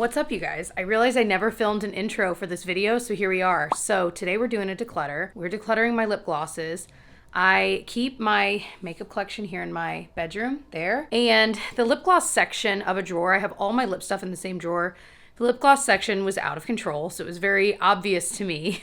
What's up, you guys? I realized I never filmed an intro for this video, so here we are. So today we're doing a declutter. We're decluttering my lip glosses. I keep my makeup collection here in my bedroom there. And the lip gloss section of a drawer, I have all my lip stuff in the same drawer. The lip gloss section was out of control, so it was very obvious to me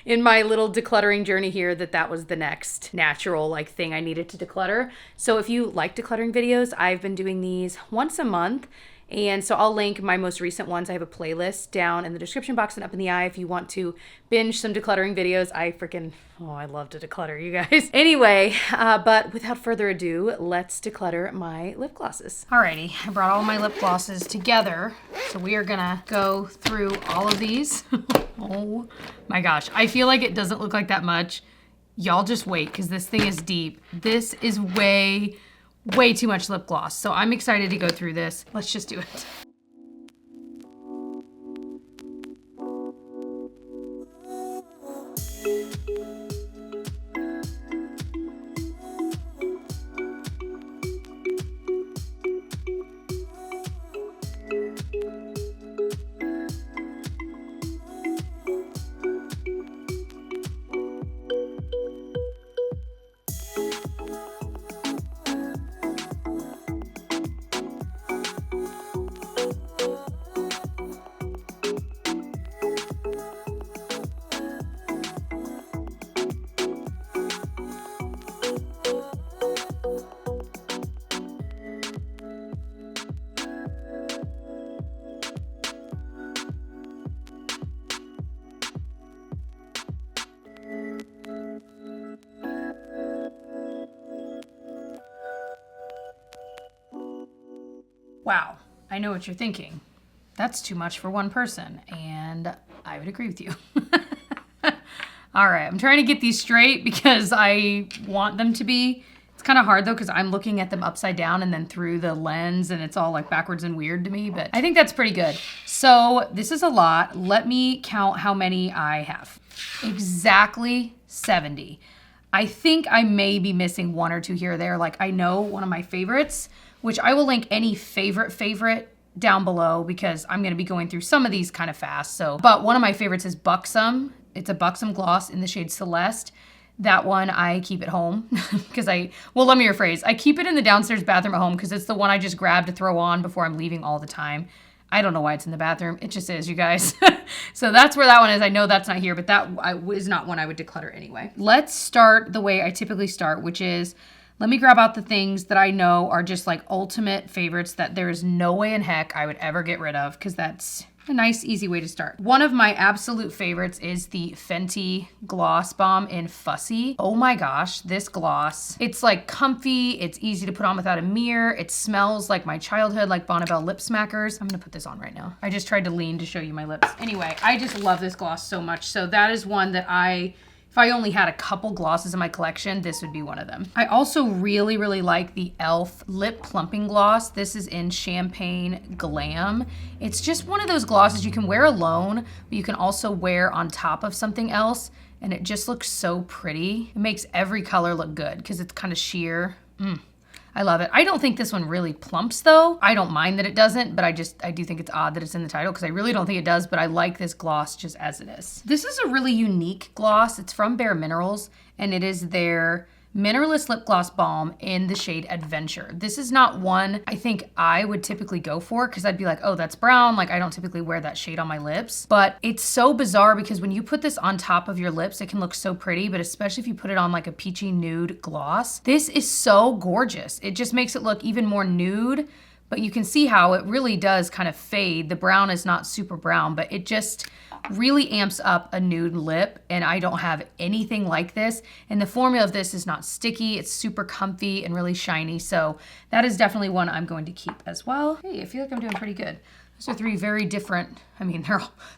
in my little decluttering journey here that that was the next natural thing I needed to declutter. So if you like decluttering videos, I've been doing these once a month. And so I'll link my most recent ones. I have a playlist down in the description box and up in the eye if you want to binge some decluttering videos. I love to declutter, you guys. Anyway, but without further ado, let's declutter my lip glosses. Alrighty, I brought all my lip glosses together. So we are gonna go through all of these. Oh my gosh, I feel like it doesn't look like that much. Y'all just wait, because this thing is deep. This is way too much lip gloss. So I'm excited to go through this. Let's just do it. Wow, I know what you're thinking. That's too much for one person, and I would agree with you. All right, I'm trying to get these straight because I want them to be. It's kind of hard though because I'm looking at them upside down and then through the lens and it's all like backwards and weird to me, but I think that's pretty good. So this is a lot. Let me count how many I have. Exactly 70. I think I may be missing one or two here or there. Like I know one of my favorites, which I will link any favorite down below because I'm gonna be going through some of these kind of fast. But one of my favorites is Buxom. It's a Buxom gloss in the shade Celeste. That one I keep at home because let me rephrase. I keep it in the downstairs bathroom at home because it's the one I just grab to throw on before I'm leaving all the time. I don't know why it's in the bathroom. It just is, you guys. So that's where that one is. I know that's not here, but that is not one I would declutter anyway. Let's start the way I typically start, which is, let me grab out the things that I know are just like ultimate favorites that there is no way in heck I would ever get rid of because that's a nice, easy way to start. One of my absolute favorites is the Fenty Gloss Balm in Fussy. Oh my gosh, this gloss. It's like comfy, it's easy to put on without a mirror, it smells like my childhood, like Bonnabelle lip smackers. I'm gonna put this on right now. I just tried to lean to show you my lips. Anyway, I just love this gloss so much. So that is one that if I only had a couple glosses in my collection, this would be one of them. I also really like the e.l.f. Lip Plumping Gloss. This is in Champagne Glam. It's just one of those glosses you can wear alone, but you can also wear on top of something else, and it just looks so pretty. It makes every color look good because it's kind of sheer. I love it. I don't think this one really plumps though. I don't mind that it doesn't, but I do think it's odd that it's in the title because I really don't think it does, but I like this gloss just as it is. This is a really unique gloss. It's from Bare Minerals and it is their Mineralist Lip Gloss Balm in the shade Adventure. This is not one I think I would typically go for because I'd be like, oh, that's brown. Like I don't typically wear that shade on my lips, but it's so bizarre because when you put this on top of your lips, it can look so pretty, but especially if you put it on like a peachy nude gloss, this is so gorgeous. It just makes it look even more nude, but you can see how it really does kind of fade. The brown is not super brown, but it just really amps up a nude lip, and I don't have anything like this. And the formula of this is not sticky, it's super comfy and really shiny. So that is definitely one I'm going to keep as well. Hey, I feel like I'm doing pretty good. Those are three very different, I mean,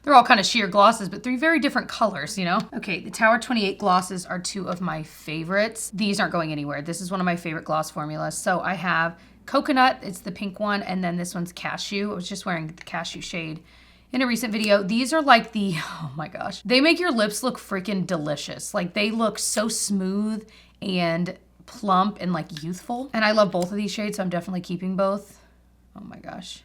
they're all kind of sheer glosses, but three very different colors, you know? Okay, the Tower 28 glosses are two of my favorites. These aren't going anywhere. This is one of my favorite gloss formulas. So I have Coconut, it's the pink one, and then this one's Cashew. I was just wearing the Cashew shade in a recent video. These are like oh my gosh, they make your lips look freaking delicious. Like they look so smooth and plump and like youthful. And I love both of these shades, so I'm definitely keeping both. Oh my gosh.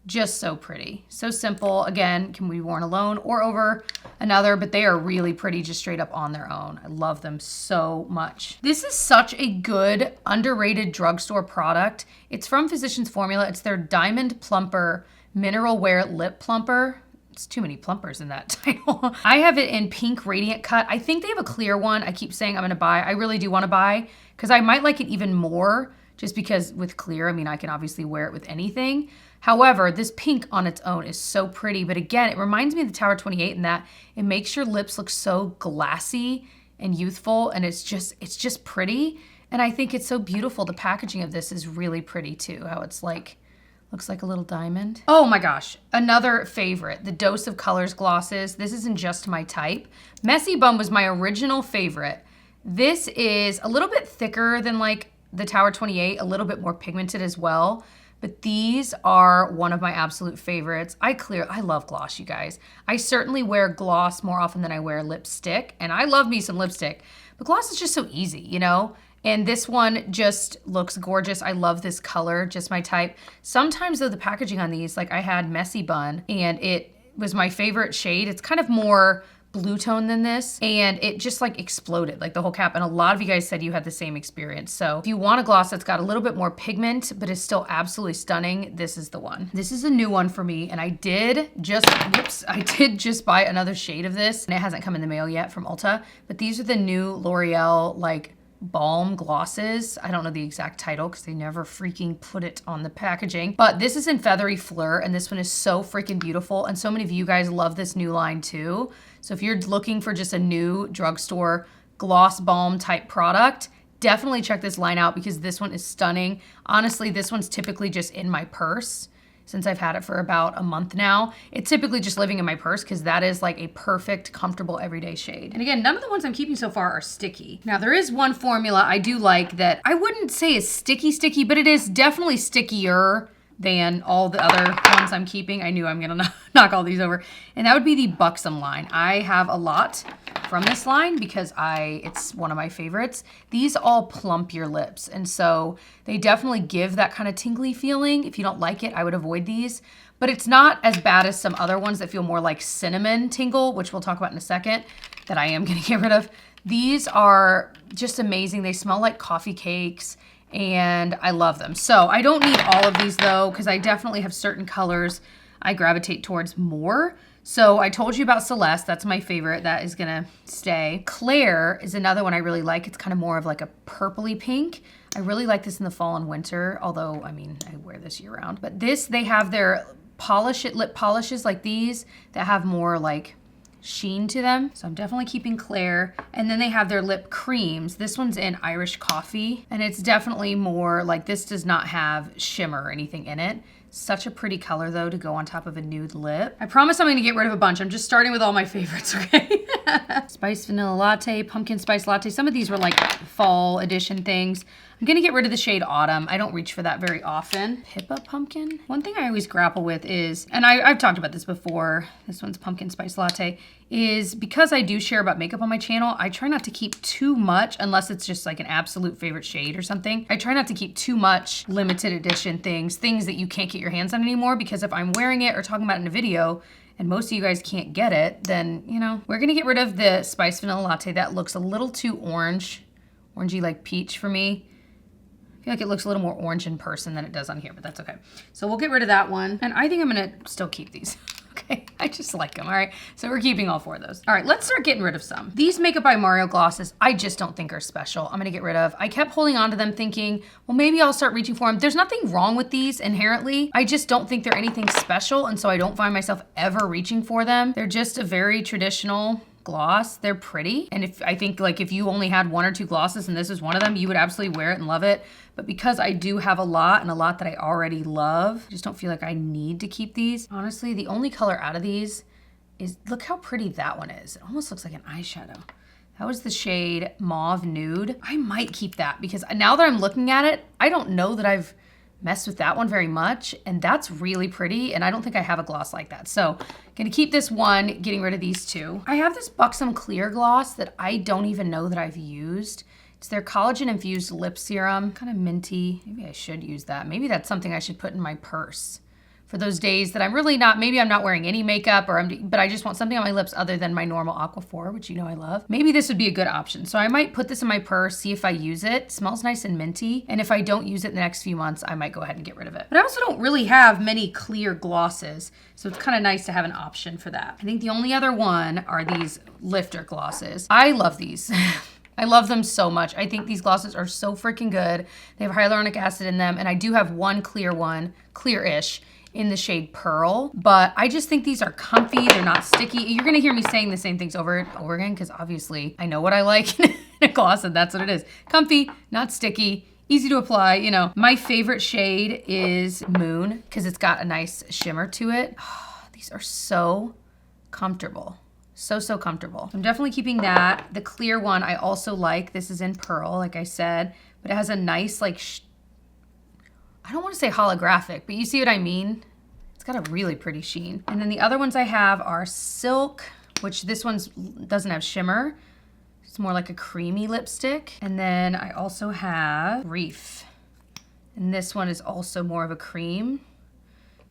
Just so pretty. So simple. Again, can be worn alone or over another, but they are really pretty just straight up on their own. I love them so much. This is such a good, underrated drugstore product. It's from Physicians Formula. It's their Diamond Plumper Mineral Wear Lip Plumper. It's too many plumpers in that title. I have it in pink radiant cut. I think they have a clear one. I keep saying I'm gonna buy. I really do wanna buy because I might like it even more just because with clear, I mean, I can obviously wear it with anything. However, this pink on its own is so pretty. But again, it reminds me of the Tower 28 in that it makes your lips look so glassy and youthful, and it's just pretty. And I think it's so beautiful. The packaging of this is really pretty too, how it's like, looks like a little diamond. Oh my gosh, another favorite, the Dose of Colors glosses. This isn't just my type. Messy Bum was my original favorite. This is a little bit thicker than like the Tower 28, a little bit more pigmented as well. But these are one of my absolute favorites. I love gloss, you guys. I certainly wear gloss more often than I wear lipstick, and I love me some lipstick, but gloss is just so easy, you know? And this one just looks gorgeous. I love this color, just my type. Sometimes though, the packaging on these, like I had Messy Bun, and it was my favorite shade. It's kind of more blue tone than this, and it just like exploded, like the whole cap. And a lot of you guys said you had the same experience. So if you want a gloss that's got a little bit more pigment but is still absolutely stunning, this is the one. This is a new one for me, and I did just buy another shade of this, and it hasn't come in the mail yet from Ulta, but these are the new L'Oreal like Balm glosses. I don't know the exact title because they never freaking put it on the packaging, but this is in Feathery Fleur, and this one is so freaking beautiful, and so many of you guys love this new line too. So if you're looking for just a new drugstore gloss balm type product, definitely check this line out because this one is stunning. Honestly, this one's typically just in my purse. Since I've had it for about a month now, it's typically just living in my purse because that is like a perfect, comfortable, everyday shade. And again, none of the ones I'm keeping so far are sticky. Now, there is one formula I do like that I wouldn't say is sticky, but it is definitely stickier than all the other ones I'm keeping. I knew I'm gonna knock all these over. And that would be the Buxom line. I have a lot from this line because it's one of my favorites. These all plump your lips, and so they definitely give that kind of tingly feeling. If you don't like it, I would avoid these. But it's not as bad as some other ones that feel more like cinnamon tingle, which we'll talk about in a second, that I am gonna get rid of. These are just amazing. They smell like coffee cakes, and I love them. So I don't need all of these though, because I definitely have certain colors I gravitate towards more. So I told you about Celeste, that's my favorite, that is gonna stay. Claire is another one I really like. It's kind of more of like a purpley pink. I really like this in the fall and winter, although, I mean, I wear this year round. But this, they have their lip polishes like these that have more like sheen to them. So I'm definitely keeping Claire. And then they have their lip creams. This one's in Irish Coffee, and it's definitely more like, this does not have shimmer or anything in it. Such a pretty color though to go on top of a nude lip. I promise I'm gonna get rid of a bunch. I'm just starting with all my favorites, okay? Spice Vanilla Latte, Pumpkin Spice Latte. Some of these were like fall edition things. I'm gonna get rid of the shade Autumn. I don't reach for that very often. Pippa Pumpkin. One thing I always grapple with is, and I've talked about this before, this one's Pumpkin Spice Latte, is because I do share about makeup on my channel, I try not to keep too much, unless it's just like an absolute favorite shade or something. I try not to keep too much limited edition things that you can't get your hands on anymore, because if I'm wearing it or talking about it in a video, and most of you guys can't get it, then, you know, we're gonna get rid of the Spice Vanilla Latte. That looks a little too orangey like peach for me. I feel like it looks a little more orange in person than it does on here, but that's okay. So we'll get rid of that one. And I think I'm gonna still keep these. Okay, I just like them, all right? So we're keeping all 4 of those. All right, let's start getting rid of some. These Makeup by Mario glosses, I just don't think are special. I'm gonna get rid of. I kept holding on to them thinking, well, maybe I'll start reaching for them. There's nothing wrong with these inherently. I just don't think they're anything special, and so I don't find myself ever reaching for them. They're just a very traditional gloss. They're pretty. And I think if you only had 1 or 2 glosses and this is one of them, you would absolutely wear it and love it. But because I do have a lot, and a lot that I already love, I just don't feel like I need to keep these. Honestly, the only color out of these is, look how pretty that one is. It almost looks like an eyeshadow. That was the shade Mauve Nude. I might keep that because now that I'm looking at it, I don't know that I've messed with that one very much, and that's really pretty, and I don't think I have a gloss like that. So gonna keep this one, getting rid of these 2. I have this Buxom clear gloss that I don't even know that I've used. It's their collagen infused lip serum, kind of minty. Maybe I should use that. Maybe that's something I should put in my purse. for those days that I'm really not, maybe I'm not wearing any makeup but I just want something on my lips other than my normal Aquaphor, which you know I love. Maybe this would be a good option. So I might put this in my purse, see if I use it. It smells nice and minty. And if I don't use it in the next few months, I might go ahead and get rid of it. But I also don't really have many clear glosses. So it's kind of nice to have an option for that. I think the only other one are these lifter glosses. I love these. I love them so much. I think these glosses are so freaking good. They have hyaluronic acid in them, and I do have one, clear-ish, in the shade Pearl, but I just think these are comfy. They're not sticky. You're gonna hear me saying the same things over and over again because obviously I know what I like in a gloss, and that's what it is. Comfy, not sticky, easy to apply, you know. My favorite shade is Moon because it's got a nice shimmer to it. Oh, these are so comfortable. So comfortable. I'm definitely keeping that. The clear one I also like. This is in Pearl, like I said, but it has a nice, like, I don't want to say holographic, but you see what I mean? It's got a really pretty sheen. And then the other ones I have are Silk, which this one doesn't have shimmer. It's more like a creamy lipstick. And then I also have Reef. And this one is also more of a cream.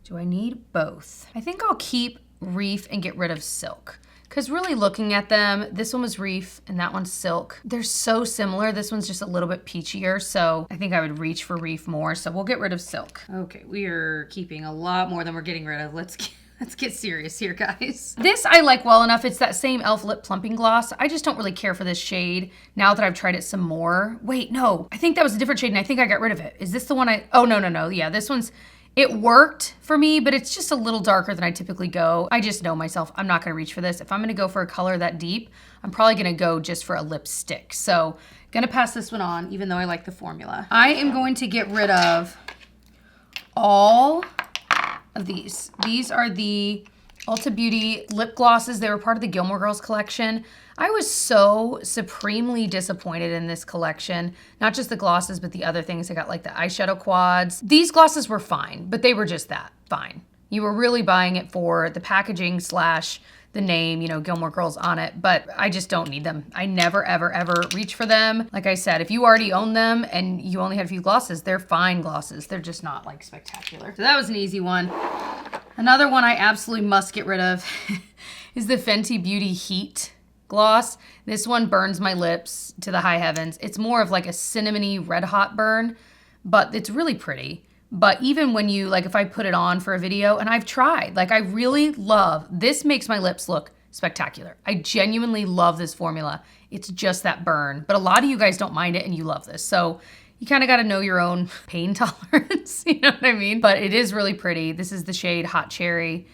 Do I need both? I think I'll keep Reef and get rid of Silk. Because really looking at them, this one was Reef and that one's Silk. They're so similar. This one's just a little bit peachier, so I think I would reach for Reef more, so we'll get rid of Silk. Okay, we are keeping a lot more than we're getting rid of. Let's get serious here, guys. This I like well enough. It's that same e.l.f. lip plumping gloss. I just don't really care for this shade now that I've tried it some more. Wait, no, I think that was a different shade and I think I got rid of it. Is this the one oh, no. Yeah, this one's, it worked for me, but it's just a little darker than I typically go. I just know myself, I'm not gonna reach for this. If I'm gonna go for a color that deep, I'm probably gonna go just for a lipstick. So gonna pass this one on, even though I like the formula. I am going to get rid of all of these. These are the Ulta Beauty lip glosses. They were part of the Gilmore Girls collection. I was so supremely disappointed in this collection. Not just the glosses, but the other things. I got like the eyeshadow quads. These glosses were fine, but they were just that, fine. You were really buying it for the packaging slash the name, you know, Gilmore Girls on it, but I just don't need them. I never, ever reach for them. Like I said, if you already own them and you only had a few glosses, they're fine glosses. They're just not like spectacular. So that was an easy one. Another one I absolutely must get rid of is the Fenty Beauty Heat gloss. This one burns my lips to the high heavens. It's more of like a cinnamony red hot burn, but it's really pretty. But even when you, like if I put it on for a video, and I've tried, like I really love, this makes my lips look spectacular. I genuinely love this formula. It's just that burn, but a lot of you guys don't mind it and you love this. So you kind of got to know your own pain tolerance, you know what I mean? But it is really pretty. This is the shade Hot Cherry.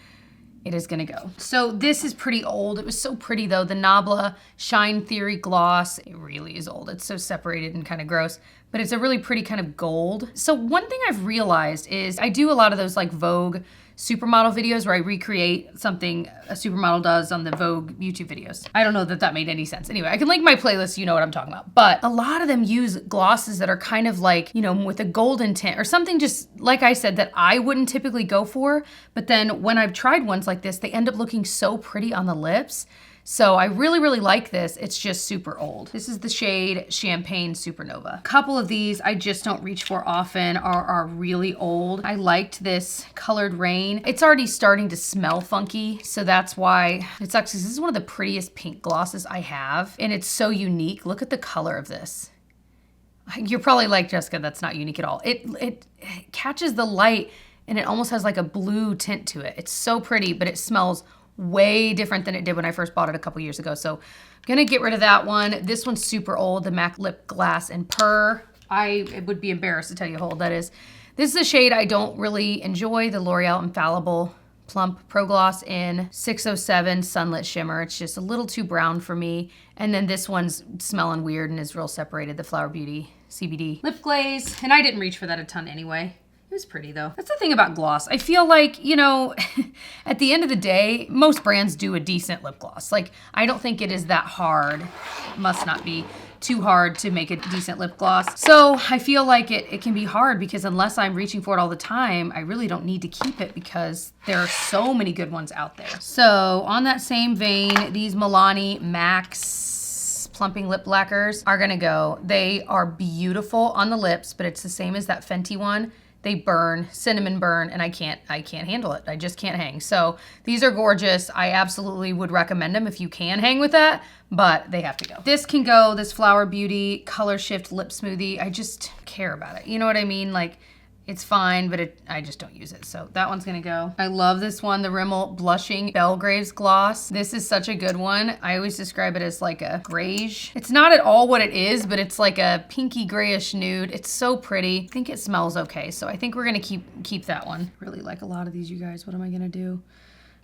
It is gonna go. So this is pretty old. It was so pretty though. The Nabla Shine Theory Gloss, it really is old. It's so separated and kind of gross, but it's a really pretty kind of gold. So one thing I've realized is I do a lot of those like Vogue supermodel videos where I recreate something a supermodel does on the Vogue YouTube videos. I don't know that that made any sense. Anyway, I can link my playlist, you know what I'm talking about. But a lot of them use glosses that are kind of like, you know, with a golden tint or something just, like I said, that I wouldn't typically go for. But then when I've tried ones like this, they end up looking so pretty on the lips. So I really like this. It's just super old. This is the shade Champagne Supernova. A couple of these I just don't reach for often are really old. I liked this Colored Rain. It's already starting to smell funky, so that's why it sucks because this is one of the prettiest pink glosses I have, and it's so unique. Look at the color of this. You're probably like, Jessica, that's not unique at all. It catches the light and it almost has like a blue tint to it. It's so pretty, but it smells way different than it did when I first bought it a couple years ago. So I'm gonna get rid of that one. This one's super old, the MAC Lip Glass in Purr. I would be embarrassed to tell you how old that is. This is a shade I don't really enjoy, the L'Oreal Infallible Plump Pro Gloss in 607 Sunlit Shimmer. It's just a little too brown for me. And then this one's smelling weird and is real separated, the Flower Beauty CBD Lip Glaze. And I didn't reach for that a ton anyway. It was pretty though. That's the thing about gloss. I feel like, you know, at the end of the day, most brands do a decent lip gloss. Like, I don't think it is that hard. It must not be too hard to make a decent lip gloss. So I feel like it can be hard because unless I'm reaching for it all the time, I really don't need to keep it because there are so many good ones out there. So on that same vein, these Milani Max Plumping Lip Lacquers are gonna go. They are beautiful on the lips, but it's the same as that Fenty one. they burn, cinnamon burn, and I can't handle it. I just can't hang. So these are gorgeous. I absolutely would recommend them if you can hang with that, but they have to go. This can go, this Flower Beauty Color Shift Lip Smoothie. I just care about it. You know what I mean? Like, it's fine, but I just don't use it. So that one's gonna go. I love this one, the Rimmel Blushing Belgrave's Gloss. This is such a good one. I always describe it as like a grayish. It's not at all what it is, but it's like a pinky grayish nude. It's so pretty. I think it smells okay. So I think we're gonna keep that one. Really like a lot of these, you guys. What am I gonna do?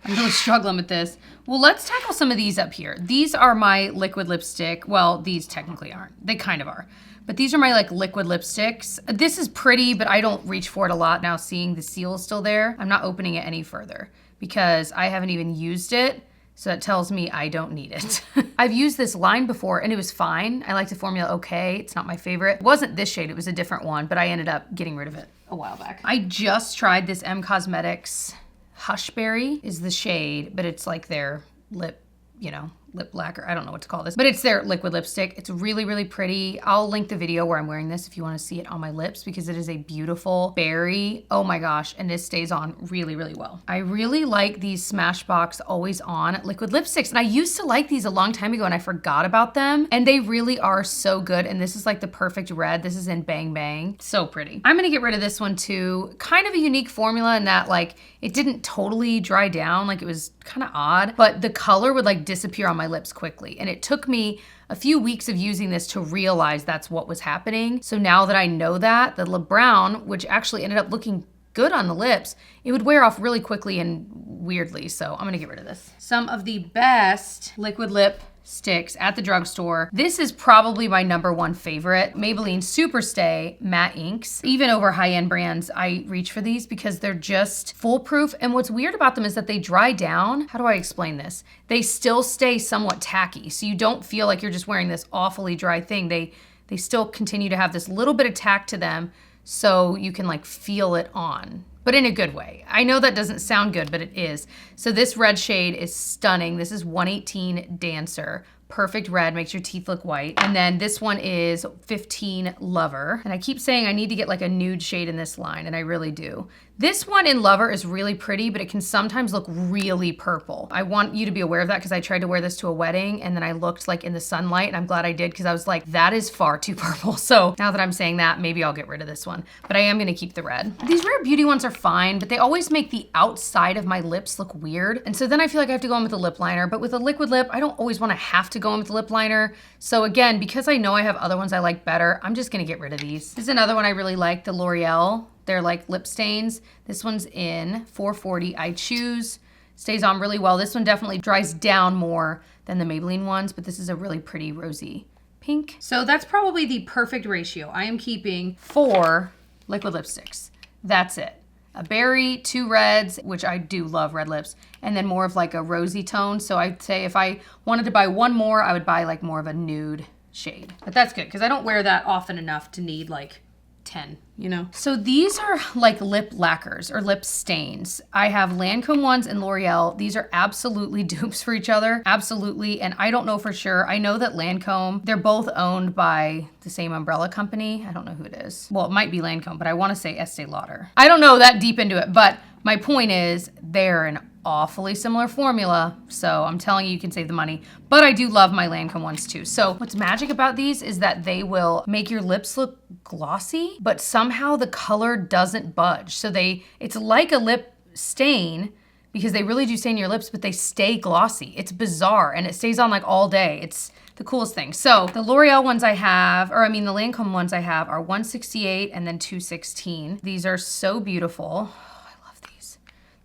I'm really struggling with this. Well, let's tackle some of these up here. These are my liquid lipstick. Well, these technically aren't. They kind of are. But these are my like liquid lipsticks. This is pretty, but I don't reach for it a lot now seeing the seal still there. I'm not opening it any further because I haven't even used it. So that tells me I don't need it. I've used this line before and it was fine. I like the formula okay. It's not my favorite. It wasn't this shade, it was a different one, but I ended up getting rid of it a while back. I just tried this M Cosmetics Hushberry is the shade, but it's like their lip, you know, lip lacquer. I don't know what to call this, but it's their liquid lipstick. It's really, really pretty. I'll link the video where I'm wearing this if you want to see it on my lips because it is a beautiful berry. Oh my gosh. And this stays on really, really well. I really like these Smashbox Always On liquid lipsticks. And I used to like these a long time ago and I forgot about them. And they really are so good. And this is like the perfect red. This is in Bang Bang. So pretty. I'm going to get rid of this one too. Kind of a unique formula in that like it didn't totally dry down. Like it was kind of odd, but the color would like disappear on my lips quickly. And it took me a few weeks of using this to realize that's what was happening. So now that I know that, the Brown, which actually ended up looking good on the lips, it would wear off really quickly and weirdly. So I'm gonna get rid of this. Some of the best liquid lip sticks at the drugstore. This is probably my #1 favorite. Maybelline Superstay Matte Inks. Even over high-end brands, I reach for these because they're just foolproof. And what's weird about them is that they dry down. How do I explain this? They still stay somewhat tacky. So you don't feel like you're just wearing this awfully dry thing. They still continue to have this little bit of tack to them so you can like feel it on, but in a good way. I know that doesn't sound good, but it is. So this red shade is stunning. This is 118 Dancer. Perfect red, makes your teeth look white. And then this one is 15 Lover. And I keep saying I need to get like a nude shade in this line, and I really do. This one in Lover is really pretty, but it can sometimes look really purple. I want you to be aware of that because I tried to wear this to a wedding and then I looked like in the sunlight, and I'm glad I did because I was like, that is far too purple. So now that I'm saying that, maybe I'll get rid of this one, but I am gonna keep the red. These Rare Beauty ones are fine, but they always make the outside of my lips look weird. And so then I feel like I have to go in with a lip liner, but with a liquid lip, I don't always wanna have to go in with a lip liner. So again, because I know I have other ones I like better, I'm just gonna get rid of these. This is another one I really like, the L'Oreal. They're like lip stains. This one's in 440 I Choose. Stays on really well. This one definitely dries down more than the Maybelline ones, but this is a really pretty rosy pink. So that's probably the perfect ratio. I am keeping 4 liquid lipsticks. That's it. A berry, 2 reds, which I do love red lips, and then more of like a rosy tone. So I'd say if I wanted to buy one more, I would buy like more of a nude shade. But that's good because I don't wear that often enough to need like 10, you know? So these are like lip lacquers or lip stains. I have Lancome ones and L'Oreal. These are absolutely dupes for each other. Absolutely. And I don't know for sure. I know that Lancome, they're both owned by the same umbrella company. I don't know who it is. Well, it might be Lancome, but I want to say Estee Lauder. I don't know that deep into it, but my point is they're an awfully similar formula. So I'm telling you, you can save the money, but I do love my Lancome ones too. So what's magic about these is that they will make your lips look glossy, but somehow the color doesn't budge. So it's like a lip stain because they really do stain your lips, but they stay glossy. It's bizarre and it stays on like all day. It's the coolest thing. So the L'Oreal ones I have, the Lancome ones I have are 168 and then 216. These are so beautiful.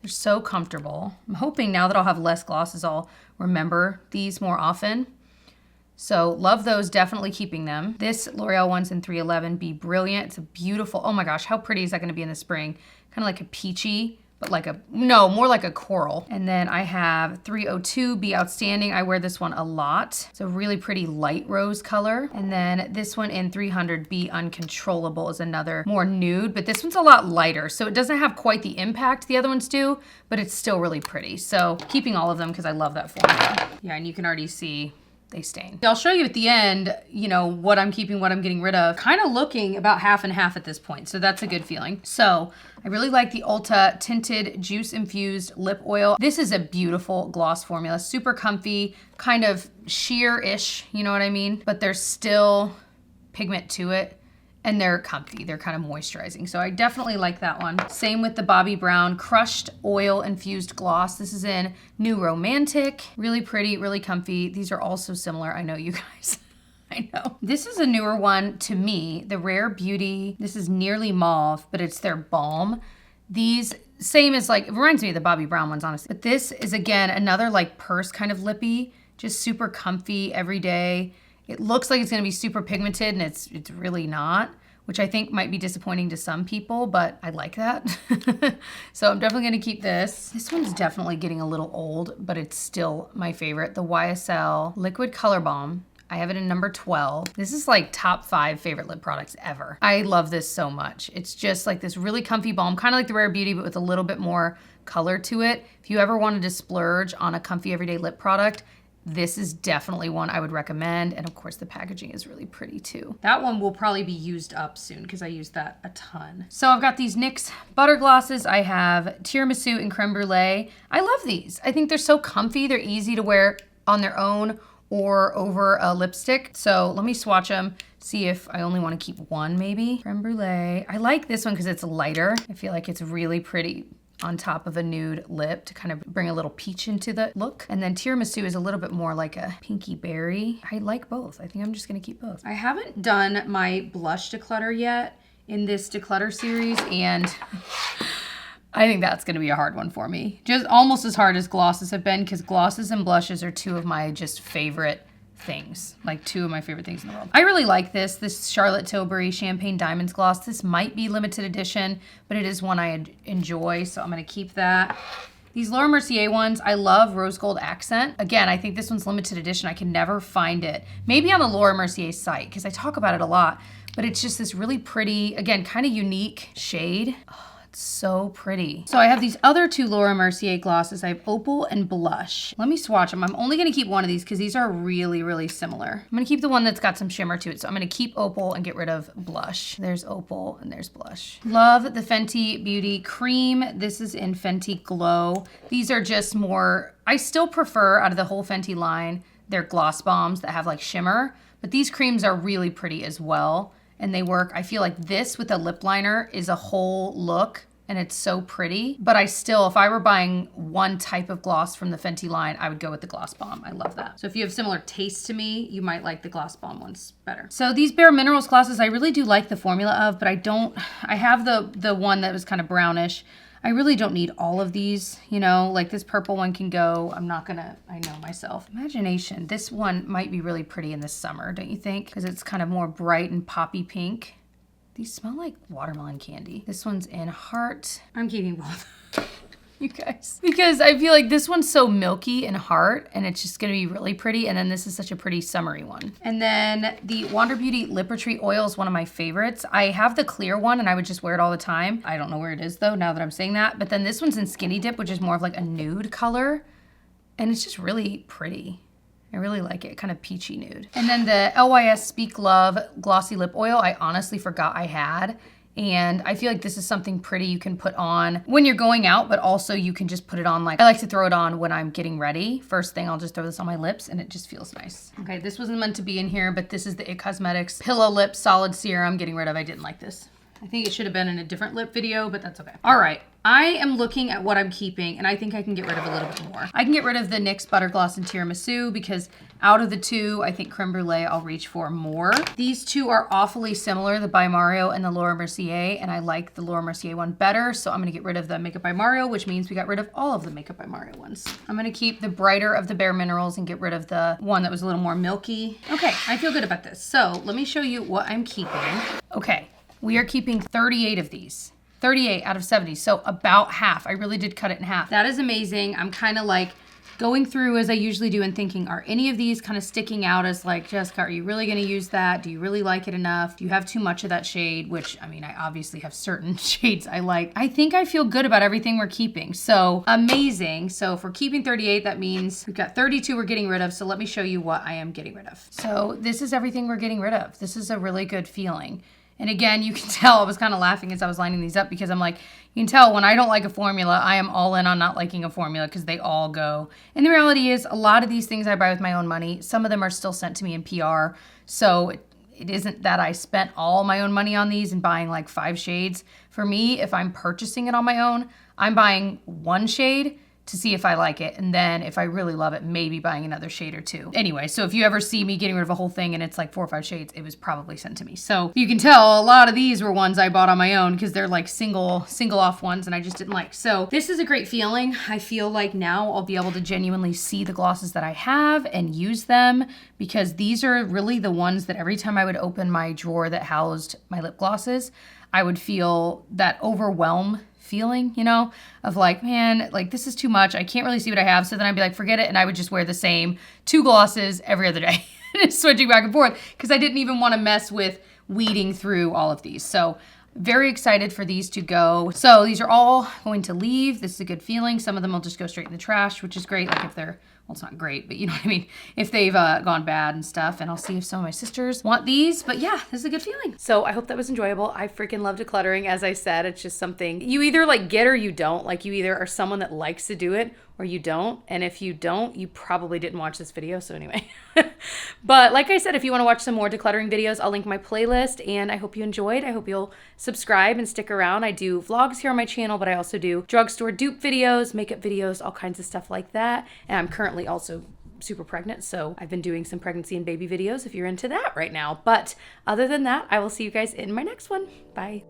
They're so comfortable. I'm hoping now that I'll have less glosses, I'll remember these more often. So love those, definitely keeping them. This L'Oreal one's in 311, Be Brilliant. It's a beautiful, oh my gosh, how pretty is that gonna be in the spring? Kind of like a peachy, but like more like a coral. And then I have 302, Be Outstanding. I wear this one a lot. It's a really pretty light rose color. And then this one in 300, Be Uncontrollable is another more nude, but this one's a lot lighter. So it doesn't have quite the impact the other ones do, but it's still really pretty. So keeping all of them because I love that formula. Yeah, and you can already see they stain. I'll show you at the end, you know, what I'm keeping, what I'm getting rid of. Kind of looking about half and half at this point, so that's a good feeling. So I really like the Ulta Tinted Juice Infused Lip Oil. This is a beautiful gloss formula, super comfy, kind of sheer-ish, you know what I mean? But there's still pigment to it. And they're comfy, they're kind of moisturizing. So I definitely like that one. Same with the Bobbi Brown Crushed Oil Infused Gloss. This is in New Romantic. Really pretty, really comfy. These are also similar, I know you guys. I know. This is a newer one to me, the Rare Beauty. This is Nearly Mauve, but it's their Balm. These, same as like, it reminds me of the Bobbi Brown ones, honestly. But this is again, another like purse kind of lippy, just super comfy every day. It looks like it's gonna be super pigmented and it's really not, which I think might be disappointing to some people, but I like that. So I'm definitely gonna keep this. This one's definitely getting a little old, but it's still my favorite. The YSL Liquid Color Balm. I have it in number 12. This is like top 5 favorite lip products ever. I love this so much. It's just like this really comfy balm, kind of like the Rare Beauty, but with a little bit more color to it. If you ever wanted to splurge on a comfy everyday lip product, this is definitely one I would recommend. And of course the packaging is really pretty too. That one will probably be used up soon because I use that a ton. So I've got these NYX butter glosses. I have Tiramisu and Creme Brulee. I love these. I think they're so comfy. They're easy to wear on their own or over a lipstick. So let me swatch them, see if I only want to keep one maybe. Creme Brulee. I like this one because it's lighter. I feel like it's really pretty on top of a nude lip to kind of bring a little peach into the look. And then Tiramisu is a little bit more like a pinky berry. I like both. I think I'm just gonna keep both. I haven't done my blush declutter yet in this declutter series, and I think that's gonna be a hard one for me. Just almost as hard as glosses have been, because glosses and blushes are two of my just favorite things, like two of my favorite things in the world. I really like this Charlotte Tilbury Champagne Diamonds gloss. This might be limited edition, but it is one I enjoy, so I'm gonna keep that. These Laura Mercier ones, I love Rose Gold Accent. Again, I think this one's limited edition. I can never find it. Maybe on the Laura Mercier site, because I talk about it a lot, but it's just this really pretty, again, kind of unique shade. Oh, so pretty. So I have these other two Laura Mercier glosses. I have Opal and Blush. Let me swatch them. I'm only gonna keep one of these because these are really, really similar. I'm gonna keep the one that's got some shimmer to it. So I'm gonna keep Opal and get rid of Blush. There's Opal and there's Blush. Love the Fenty Beauty Cream. This is in Fenty Glow. These are just more, I still prefer out of the whole Fenty line, their gloss bombs that have like shimmer, but these creams are really pretty as well. And they work. I feel like this with a lip liner is a whole look and it's so pretty. But I still, if I were buying one type of gloss from the Fenty line, I would go with the Gloss Bomb. I love that. So if you have similar taste to me, you might like the Gloss Bomb ones better. So these Bare Minerals glosses, I really do like the formula of, but I have the one that was kind of brownish. I really don't need all of these, you know, like this purple one can go. I'm not gonna, I know myself. Imagination, this one might be really pretty in the summer, don't you think? Because it's kind of more bright and poppy pink. These smell like watermelon candy. This one's in Heart. I'm keeping both. You guys. Because I feel like this one's so milky and Heart, and it's just gonna be really pretty, and then this is such a pretty summery one. And then the Wander Beauty Lip Retreat Oil is one of my favorites. I have the clear one, and I would just wear it all the time. I don't know where it is though, now that I'm saying that. But then this one's in Skinny Dip, which is more of like a nude color, and it's just really pretty. I really like it, kind of peachy nude. And then the LYS Speak Love Glossy Lip Oil, I honestly forgot I had. And I feel like this is something pretty you can put on when you're going out, but also you can just put it on, like I like to throw it on when I'm getting ready. First thing, I'll just throw this on my lips and it just feels nice. Okay, this wasn't meant to be in here, but this is the IT Cosmetics Pillow Lip Solid Serum. Getting rid of, I didn't like this. I think it should have been in a different lip video, but that's okay. All right, I am looking at what I'm keeping, and I think I can get rid of a little bit more. I can get rid of the NYX Butter Gloss and Tiramisu because out of the two, I think Creme Brulee I'll reach for more. These two are awfully similar, the By Mario and the Laura Mercier, and I like the Laura Mercier one better, so I'm gonna get rid of the Makeup by Mario, which means we got rid of all of the Makeup by Mario ones. I'm gonna keep the brighter of the Bare Minerals and get rid of the one that was a little more milky. Okay, I feel good about this. So let me show you what I'm keeping. Okay. We are keeping 38 of these, 38 out of 70, so about half. I really did cut it in half. That is amazing. I'm kind of like going through as I usually do and thinking, are any of these kind of sticking out as like, Jessica, are you really going to use that? Do you really like it enough? Do you have too much of that shade? Which, I mean, I obviously have certain shades I like. I think I feel good about everything we're keeping. So amazing. So if we're keeping 38, that means we've got 32 we're getting rid of. So let me show you what I am getting rid of. So this is everything we're getting rid of. This is a really good feeling. And again, you can tell I was kind of laughing as I was lining these up because I'm like, you can tell when I don't like a formula, I am all in on not liking a formula because they all go. And the reality is a lot of these things I buy with my own money, some of them are still sent to me in PR. So it isn't that I spent all my own money on these and buying like 5 shades. For me, if I'm purchasing it on my own, I'm buying 1 shade to see if I like it. And then if I really love it, maybe buying another shade or 2. Anyway, so if you ever see me getting rid of a whole thing and it's like 4 or 5 shades, it was probably sent to me. So you can tell a lot of these were ones I bought on my own because they're like single off ones and I just didn't like. So this is a great feeling. I feel like now I'll be able to genuinely see the glosses that I have and use them because these are really the ones that every time I would open my drawer that housed my lip glosses, I would feel that overwhelm feeling, you know, of like, man, like this is too much. I can't really see what I have. So then I'd be like, forget it. And I would just wear the same 2 glosses every other day, switching back and forth because I didn't even want to mess with weeding through all of these. So very excited for these to go. So these are all going to leave. This is a good feeling. Some of them will just go straight in the trash, which is great. Like if they're, well, it's not great, but you know what I mean? If they've gone bad and stuff, and I'll see if some of my sisters want these, but yeah, this is a good feeling. So I hope that was enjoyable. I freaking love decluttering. As I said, it's just something you either like get or you don't. Like you either are someone that likes to do it or you don't. And if you don't, you probably didn't watch this video. So anyway, but like I said, if you want to watch some more decluttering videos, I'll link my playlist and I hope you enjoyed. I hope you'll subscribe and stick around. I do vlogs here on my channel, but I also do drugstore dupe videos, makeup videos, all kinds of stuff like that. And I'm currently also super pregnant. So I've been doing some pregnancy and baby videos if you're into that right now. But other than that, I will see you guys in my next one. Bye.